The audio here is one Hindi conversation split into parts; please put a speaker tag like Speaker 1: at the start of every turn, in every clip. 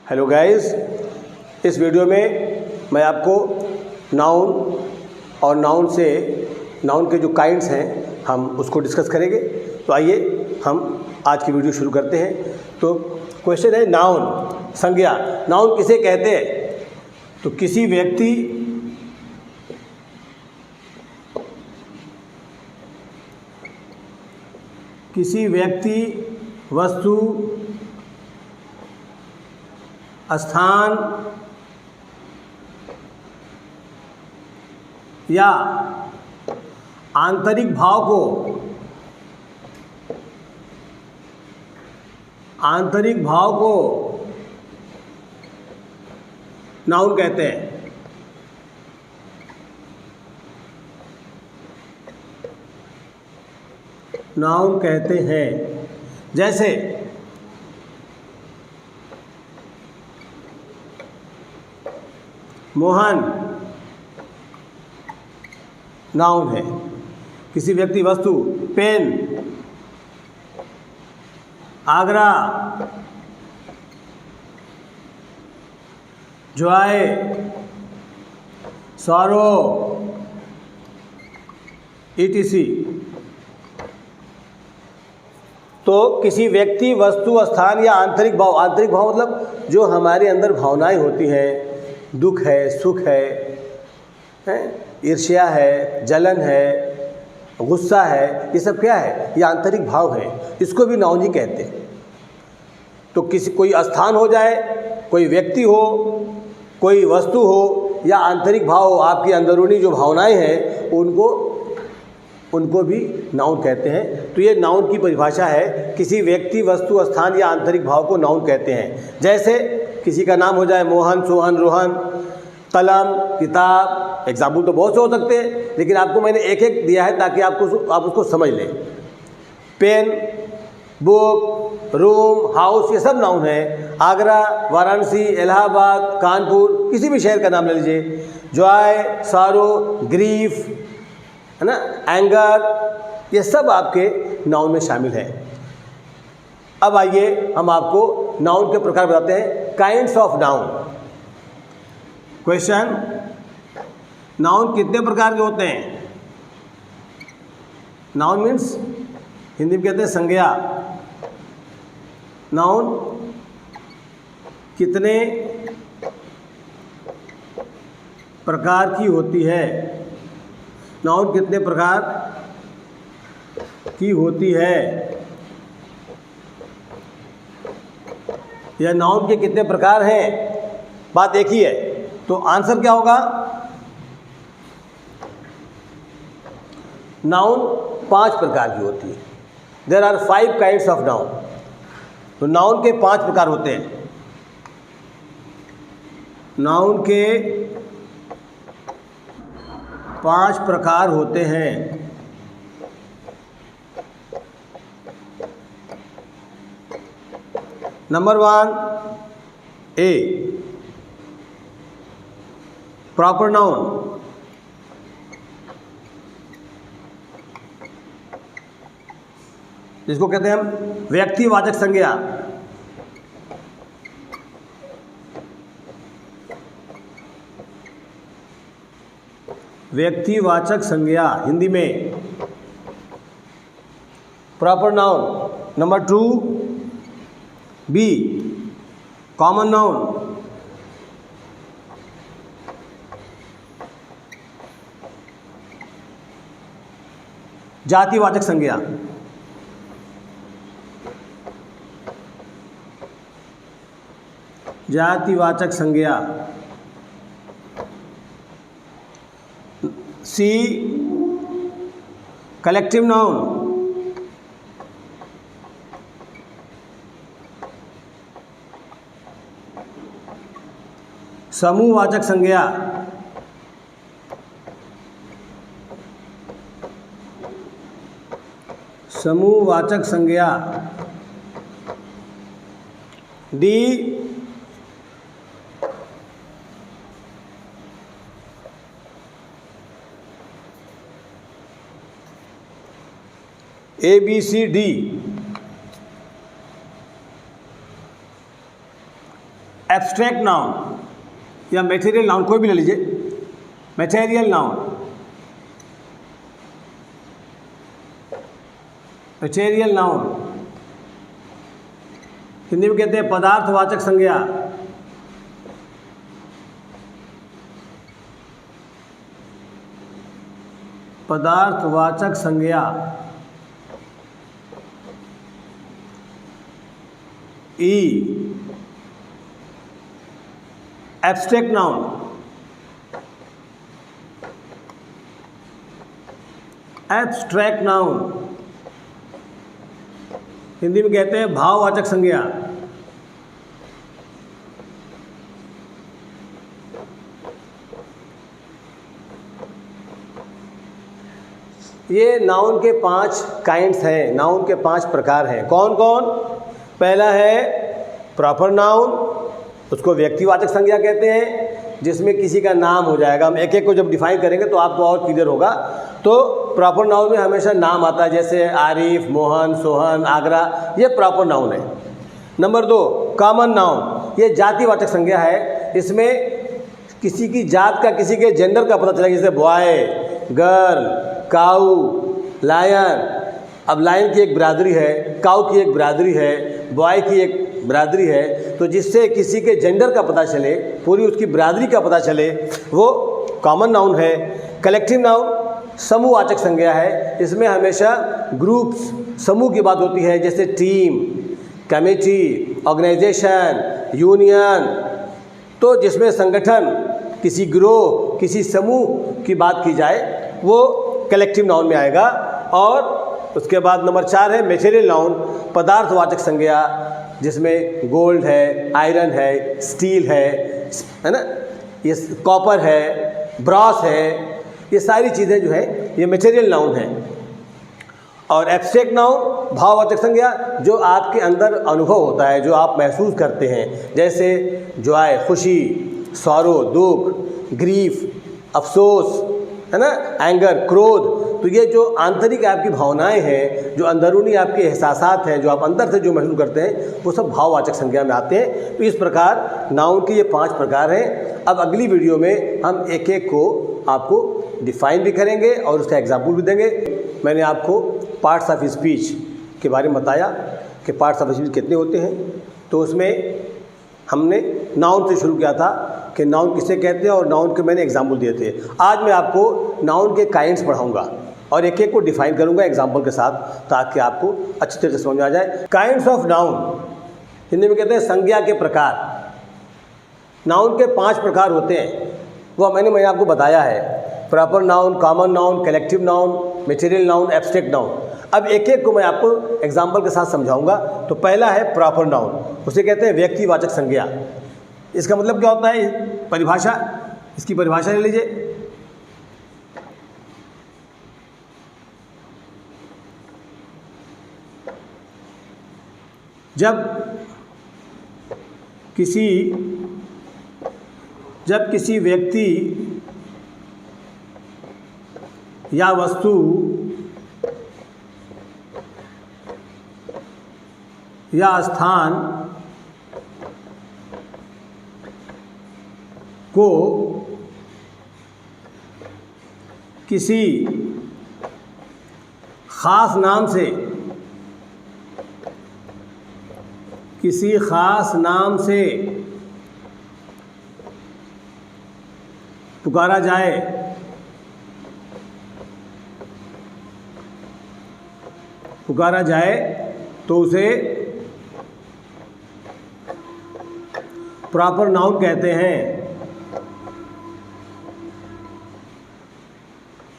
Speaker 1: हेलो गाइस, इस वीडियो में मैं आपको नाउन और नाउन के जो काइंड्स हैं हम उसको डिस्कस करेंगे। तो आइए हम आज की वीडियो शुरू करते हैं। तो क्वेश्चन है नाउन संज्ञा। नाउन किसे कहते हैं? तो किसी व्यक्ति वस्तु स्थान या आंतरिक भाव को नाउन कहते हैं। नाउन कहते हैं। जैसे मोहन नाउन है। किसी व्यक्ति वस्तु pen, Agra, joy, sorrow, ETC। तो किसी व्यक्ति वस्तु स्थान या आंतरिक भाव मतलब जो हमारे अंदर भावनाएं होती हैं, दुख है, सुख है, ईर्ष्या है, जलन है, गुस्सा है, ये सब क्या है? ये आंतरिक भाव है। इसको भी नाउन ही कहते हैं। तो कोई स्थान हो जाए, कोई व्यक्ति हो, कोई वस्तु हो या आंतरिक भाव हो, आपकी अंदरूनी जो भावनाएं हैं उनको भी नाउन कहते हैं। तो ये नाउन की परिभाषा है। किसी व्यक्ति वस्तु स्थान या आंतरिक भाव को नाउन कहते हैं। जैसे किसी का नाम हो जाए मोहन, सोहन, रोहन, कलम, किताब। एग्जाम्पल तो बहुत से हो सकते हैं, लेकिन आपको मैंने एक एक दिया है ताकि आप उसको समझ लें। पेन, बुक, रूम, हाउस, ये सब नाउन है। आगरा, वाराणसी, इलाहाबाद, कानपुर, किसी भी शहर का नाम ले लीजिए। जॉय, सारो, ग्रीफ, है ना, एंगर, ये सब आपके नाउन में शामिल है। अब आइए हम आपको नाउन के प्रकार बताते हैं। Kinds of noun. Question, noun कितने प्रकार के होते हैं? नाउन मीन्स हिंदी में कहते हैं संज्ञा। नाउन कितने प्रकार की होती है? नाउन कितने प्रकार की होती है या नाउन के कितने प्रकार हैं? बात एक ही है। तो आंसर क्या होगा? नाउन 5 प्रकार की होती है। There are 5 kinds of noun. तो नाउन के 5 प्रकार होते हैं। नाउन के 5 प्रकार होते हैं। नंबर 1, ए प्रॉपर नाउन। जिसको कहते हैं हम व्यक्तिवाचक संज्ञा। व्यक्तिवाचक संज्ञा हिंदी में प्रॉपर नाउन। नंबर 2, बी कॉमन नाउन। जातिवाचक संज्ञा। जातिवाचक संज्ञा। सी कलेक्टिव नाउन। समूहवाचक संज्ञा। समूहवाचक संज्ञा। डी ABCD एब्स्ट्रैक्ट नाउन या मैटेरियल नाउन, कोई भी ले लीजिए। Material noun, material noun Hindi में कहते हैं पदार्थवाचक संज्ञा। पदार्थवाचक संज्ञा। E abstract noun, abstract noun Hindi में कहते हैं भाववाचक संज्ञा। ये नाउन के 5 काइंड्स हैं, नाउन के 5 प्रकार हैं। कौन कौन? पहला है प्रॉपर नाउन, उसको व्यक्तिवाचक संज्ञा कहते हैं, जिसमें किसी का नाम हो जाएगा। हम एक एक को जब डिफाइन करेंगे तो आपको और क्लियर होगा। तो प्रॉपर नाउन में हमेशा नाम आता है, जैसे आरिफ, मोहन, सोहन, आगरा, ये प्रॉपर नाउन है। नंबर 2 कॉमन नाउन, ये जातिवाचक संज्ञा है। इसमें किसी की जात का, किसी के जेंडर का पता चलेगा, जैसे बॉय, गर्ल, काऊ, लायन। अब लायन की एक बिरादरी है, काऊ की एक बिरादरी है, बॉय की एक बिरादरी है, तो जिससे किसी के जेंडर का पता चले, पूरी उसकी बिरादरी का पता चले, वो कॉमन नाउन है। कलेक्टिव नाउन समूहवाचक संज्ञा है। इसमें हमेशा ग्रुप्स, समूह की बात होती है, जैसे टीम, कमेटी, ऑर्गेनाइजेशन, यूनियन। तो जिसमें संगठन, किसी गिरोह, किसी समूह की बात की जाए, वो कलेक्टिव नाउन में आएगा। और उसके बाद नंबर 4 है मैटेरियल नाउन, पदार्थवाचक संज्ञा, जिसमें गोल्ड है, आयरन है, स्टील है ना, ये कॉपर है, ब्रॉस है, ये सारी चीज़ें जो है ये मैटेरियल नाउन है। और एब्स्ट्रैक्ट नाउन भाववाचक संज्ञा, जो आपके अंदर अनुभव होता है, जो आप महसूस करते हैं, जैसे जॉय खुशी, सॉरो दुख, ग्रीफ अफसोस, है ना, एंगर क्रोध। तो ये जो आंतरिक आपकी भावनाएं हैं, जो अंदरूनी आपके एहसासात हैं, जो आप अंदर से जो महसूस करते हैं, वो सब भाववाचक संज्ञा में आते हैं। तो इस प्रकार नाउन के ये 5 प्रकार हैं। अब अगली वीडियो में हम एक एक को आपको डिफाइन भी करेंगे और उसका एग्जाम्पल भी देंगे। मैंने आपको पार्ट्स ऑफ स्पीच के बारे में बताया कि पार्ट्स ऑफ स्पीच कितने होते हैं। तो उसमें हमने नाउन से शुरू किया था कि नाउन किसे कहते हैं, और नाउन के मैंने एग्जाम्पल दिए थे। आज मैं आपको नाउन के काइंड्स पढ़ाऊंगा और एक एक को डिफाइन करूंगा एग्जाम्पल के साथ, ताकि आपको अच्छी तरह से समझ में आ जाए। काइंड्स ऑफ नाउन हिंदी में कहते हैं संज्ञा के प्रकार। नाउन के 5 प्रकार होते हैं, वो मैंने आपको बताया है। Proper noun, common noun, collective noun, material noun, abstract noun. अब एक एक को मैं आपको एग्जाम्पल के साथ समझाऊंगा। तो पहला है प्रॉपर नाउन, उसे कहते हैं व्यक्तिवाचक संज्ञा। इसका मतलब क्या होता है? परिभाषा, इसकी परिभाषा ले लीजिए। जब किसी व्यक्ति या वस्तु या स्थान को किसी खास नाम से पुकारा जाए तो उसे प्रॉपर नाउन कहते हैं।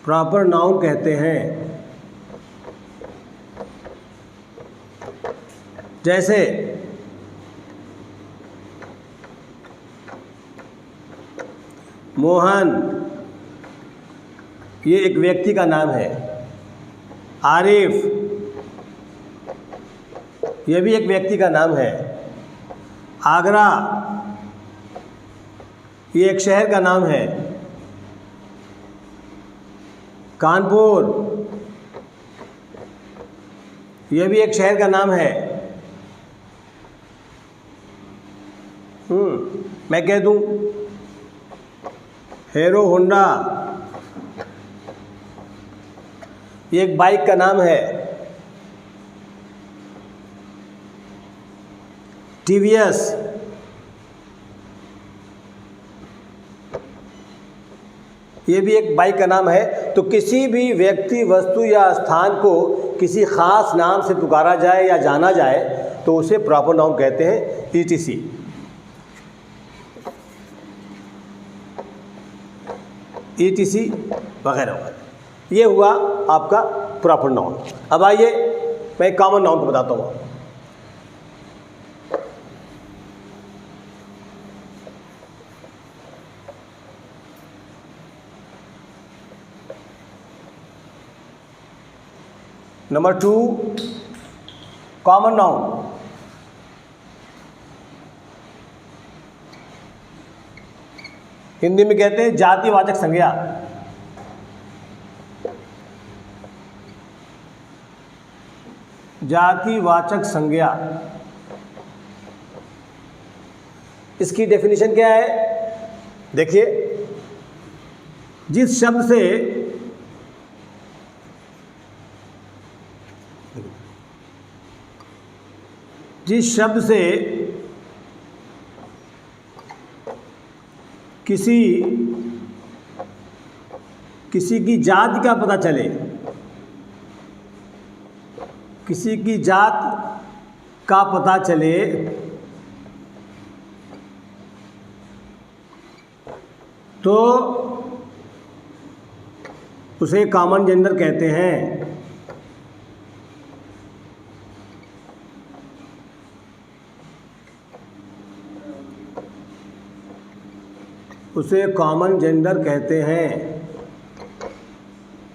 Speaker 1: प्रॉपर नाउन कहते हैं। जैसे मोहन, ये एक व्यक्ति का नाम है। आरिफ, यह भी एक व्यक्ति का नाम है। आगरा, ये एक शहर का नाम है। कानपुर, यह भी एक शहर का नाम है। मैं कह दूं हीरो होंडा, ये एक बाइक का नाम है। टीवीएस, ये भी एक बाइक का नाम है। तो किसी भी व्यक्ति, वस्तु या स्थान को किसी खास नाम से पुकारा जाए या जाना जाए तो उसे प्रॉपर नाउन कहते हैं, ईटीसी। ईटीसी वगैरह वगैरह, ये हुआ आपका प्रॉपर नाउन। अब आइए मैं कॉमन नाउन को बताता हूँ। Number 2, common noun. हिंदी में कहते हैं जातिवाचक संज्ञा। जातिवाचक संज्ञा, इसकी डेफिनेशन क्या है? देखिए, जिस शब्द से किसी की जाति का पता चले, किसी की जात का पता चले, तो उसे कॉमन जेंडर कहते हैं। उसे कॉमन जेंडर कहते हैं।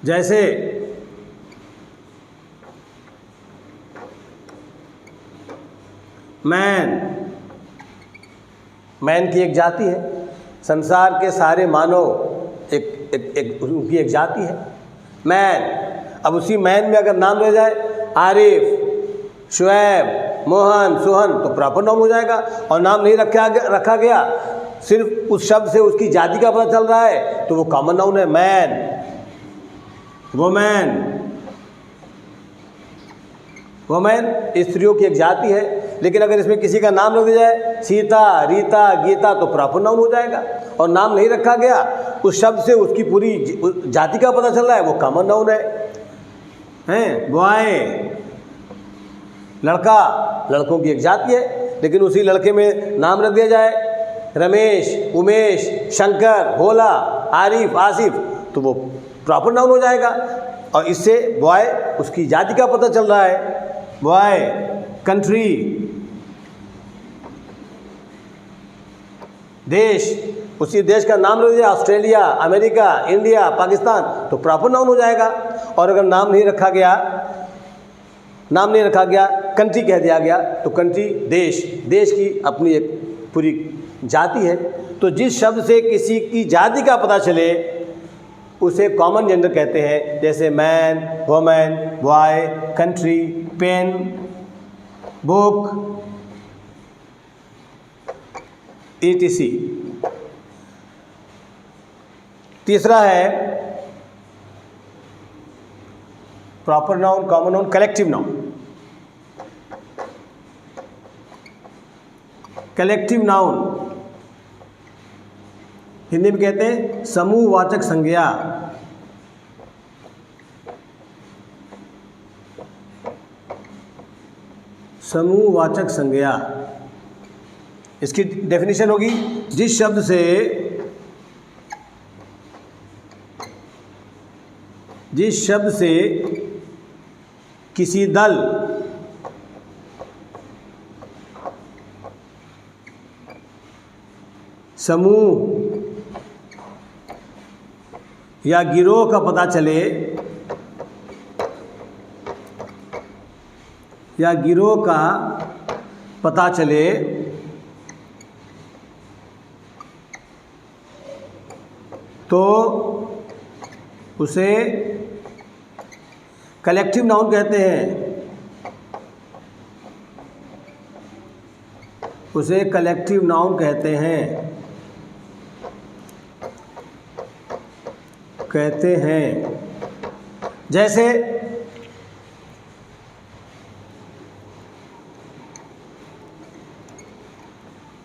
Speaker 1: जैसे मैन की एक जाति है। संसार के सारे मानव एक उनकी एक जाति है, मैन। अब उसी मैन में अगर नाम ले जाए आरिफ, शुएब, मोहन, सोहन, तो प्रॉपर नाउन हो जाएगा। और नाम नहीं रखा गया, सिर्फ उस शब्द से उसकी जाति का पता चल रहा है, तो वो कॉमन नाउन है। मैन, वोमेन स्त्रियों की एक जाति है। लेकिन अगर इसमें किसी का नाम रख दिया जाए सीता, रीता, गीता, तो प्रॉपर नाउन हो जाएगा। और नाम नहीं रखा गया, उस शब्द से उसकी पूरी जाति का पता चल रहा है, वो कॉमन नाउन है। बॉय, लड़का, लड़कों की एक जाति है। लेकिन उसी लड़के में नाम रख दिया जाए रमेश, उमेश, शंकर, भोला, आरिफ, आसिफ, तो वो प्रॉपर नाउन हो जाएगा। और इससे बॉय, उसकी जाति का पता चल रहा है। बॉय, कंट्री, देश, उसी देश का नाम रख दिया ऑस्ट्रेलिया, अमेरिका, इंडिया, पाकिस्तान, तो प्रॉपर नाउन हो जाएगा। और अगर नाम नहीं रखा गया, कंट्री कह दिया गया, तो कंट्री देश की अपनी एक पूरी जाति है। तो जिस शब्द से किसी की जाति का पता चले उसे कॉमन जेंडर कहते हैं। जैसे man, women, boy, country, pen, book, etc। तीसरा है proper noun, common noun, collective noun. Collective noun Hindi में कहते हैं समूहवाचक संज्ञा। समूहवाचक संज्ञा, इसकी डेफिनेशन होगी जिस शब्द से किसी दल, समूह या गिरोह का पता चले, तो उसे कलेक्टिव नाउन कहते हैं। उसे कलेक्टिव नाउन कहते हैं।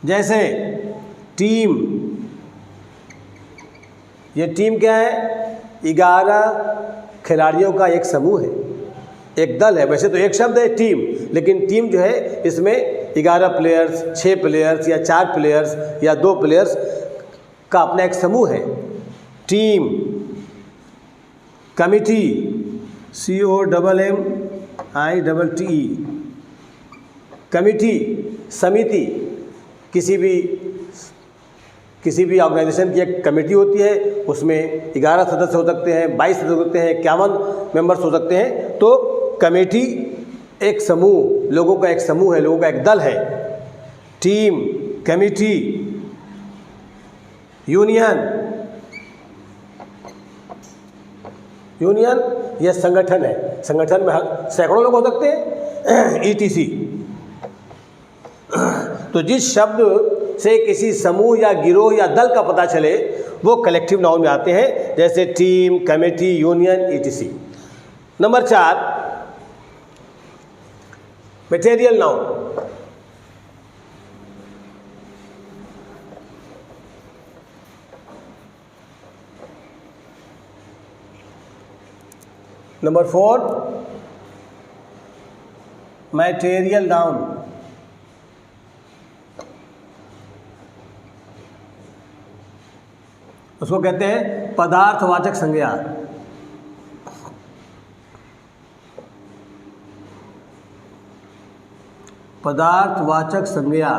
Speaker 1: जैसे टीम, ये टीम क्या है? 11 खिलाड़ियों का एक समूह है, एक दल है। वैसे तो एक शब्द है टीम, लेकिन टीम जो है इसमें 11 प्लेयर्स, 6 प्लेयर्स या 4 प्लेयर्स या 2 प्लेयर्स का अपना एक समूह है। टीम, कमिटी, COMMITE, कमिटी, समिति, किसी भी ऑर्गेनाइजेशन की एक कमेटी होती है, उसमें 11 सदस्य हो सकते हैं, 22 सदस्य होते हैं, 51 मेंबर्स हो सकते हैं। तो कमेटी एक समूह, लोगों का एक समूह है, लोगों का एक दल है। टीम, कमेटी, यूनियन यह संगठन है। संगठन में सैकड़ों लोग हो सकते हैं, ETC। तो जिस शब्द से किसी समूह या गिरोह या दल का पता चले वो कलेक्टिव नाउन में आते हैं, जैसे team, committee, union, ETC। Number 4, material noun. Number 4, material noun. उसको कहते हैं पदार्थवाचक संज्ञा। पदार्थवाचक संज्ञा।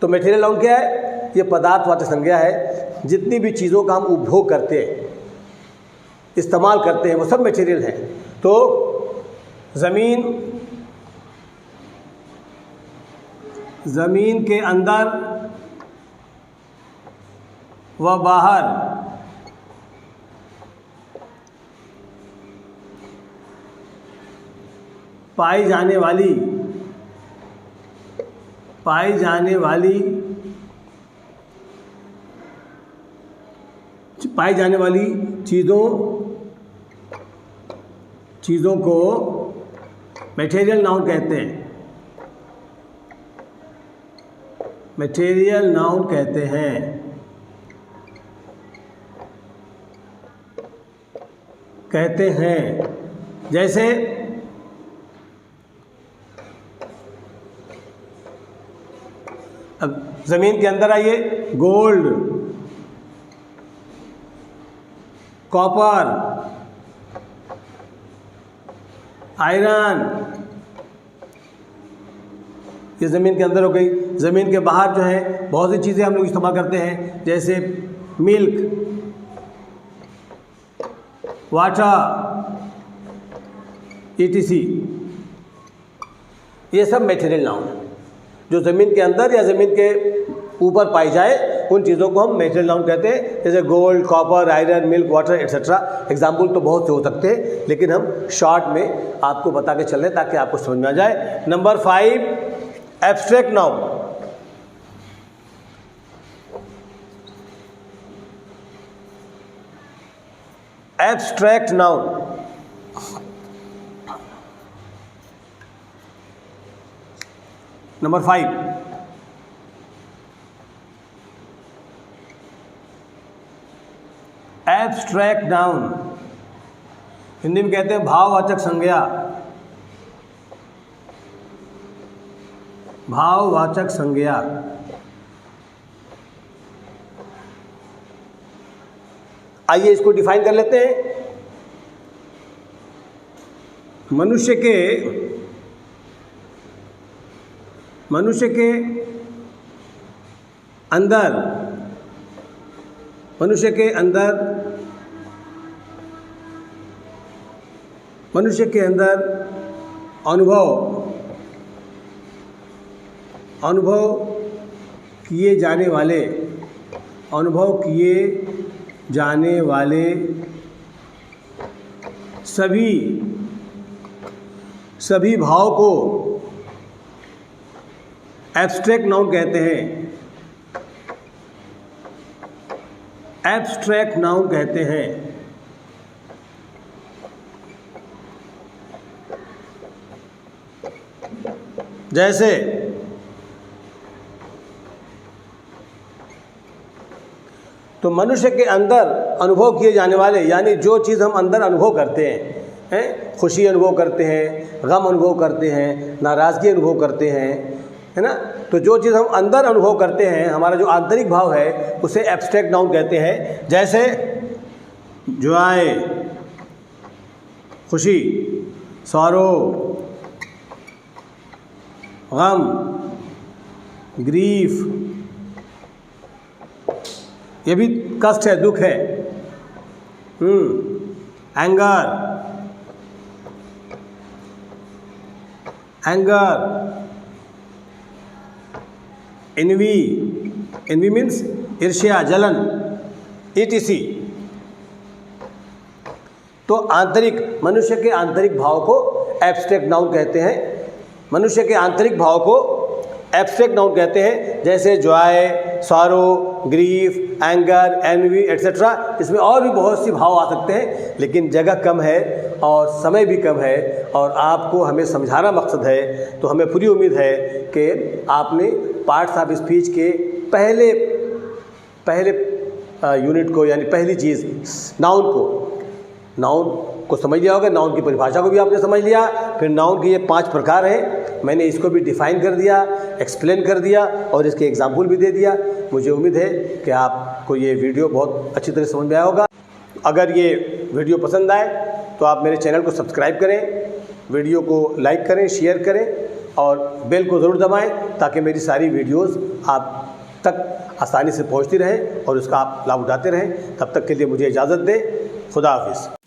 Speaker 1: तो मटेरियल नाउन क्या है? ये पदार्थवाचक संज्ञा है। जितनी भी चीज़ों का हम उपभोग करते हैं, इस्तेमाल करते हैं, वो सब मटेरियल है। तो ज़मीन के अंदर व बाहर पाई जाने वाली चीज़ों को मटेरियल नाउन कहते हैं। मटेरियल नाउन कहते हैं। जैसे अब ज़मीन के अंदर आइए, गोल्ड, कॉपर, आयरन, ये ज़मीन के अंदर हो गई। ज़मीन के बाहर जो है बहुत सी चीज़ें हम लोग इस्तेमाल करते हैं, जैसे मिल्क, वाटर, ETC। ये सब मटेरियल नाउन है। जो ज़मीन के अंदर या ज़मीन के ऊपर पाई जाए उन चीज़ों को हम मटेरियल नाउन कहते हैं, जैसे gold, copper, iron, milk, water, etcetera. Example तो बहुत से हो सकते हैं, लेकिन हम शॉर्ट में आपको बता के चल रहे हैं ताकि आपको समझ में आ जाए। Number 5, abstract noun. Abstract noun, number 5, abstract noun, Hindi में कहते हैं भाववाचक संज्ञा। भाववाचक संज्ञा। आइए इसको डिफाइन कर लेते हैं। मनुष्य के अंदर अनुभव किए जाने वाले सभी भाव को एब्स्ट्रैक्ट नाउन कहते हैं। एब्स्ट्रैक्ट नाउन कहते हैं। जैसे तो मनुष्य के अंदर अनुभव किए जाने वाले, यानी जो चीज़ हम अंदर अनुभव करते हैं, खुशी अनुभव करते हैं, गम अनुभव करते हैं, नाराज़गी अनुभव करते हैं, है ना। तो जो चीज़ हम अंदर अनुभव करते हैं, हमारा जो आंतरिक भाव है, उसे एब्स्ट्रैक्ट नाउन कहते हैं। जैसे जॉय, खुशी, सॉरो, गम, ग्रीफ, ये भी कष्ट है, दुख है। एंगर, envy मीन्स ईर्ष्या, जलन, etc। तो मनुष्य के आंतरिक भाव को एब्स्ट्रैक्ट नाउन कहते हैं। मनुष्य के आंतरिक भाव को एब्स्ट्रैक्ट नाउन कहते हैं। जैसे joy, sorrow, grief, anger, envy etcetera. इसमें और भी बहुत सी भाव आ सकते हैं, लेकिन जगह कम है और समय भी कम है और आपको हमें समझाना मकसद है। तो हमें पूरी उम्मीद है कि आपने पार्ट्स ऑफ स्पीच के पहले यूनिट को, यानी पहली चीज़ नाउन को समझ लिया होगा। नाउन की परिभाषा को भी आपने समझ लिया। फिर नाउन के ये 5 प्रकार हैं, मैंने इसको भी डिफ़ाइन कर दिया, एक्सप्लेन कर दिया और इसके एग्जाम्पल भी दे दिया। मुझे उम्मीद है कि आपको ये वीडियो बहुत अच्छी तरह समझ में आया होगा। अगर ये वीडियो पसंद आए तो आप मेरे चैनल को सब्सक्राइब करें, वीडियो को लाइक करें, शेयर करें और बेल को ज़रूर दबाएं, ताकि मेरी सारी वीडियोज़ आप तक आसानी से पहुँचती रहें और उसका आप लाभ उठाते रहें। तब तक के लिए मुझे इजाज़त दें। खुदा हाफिज़।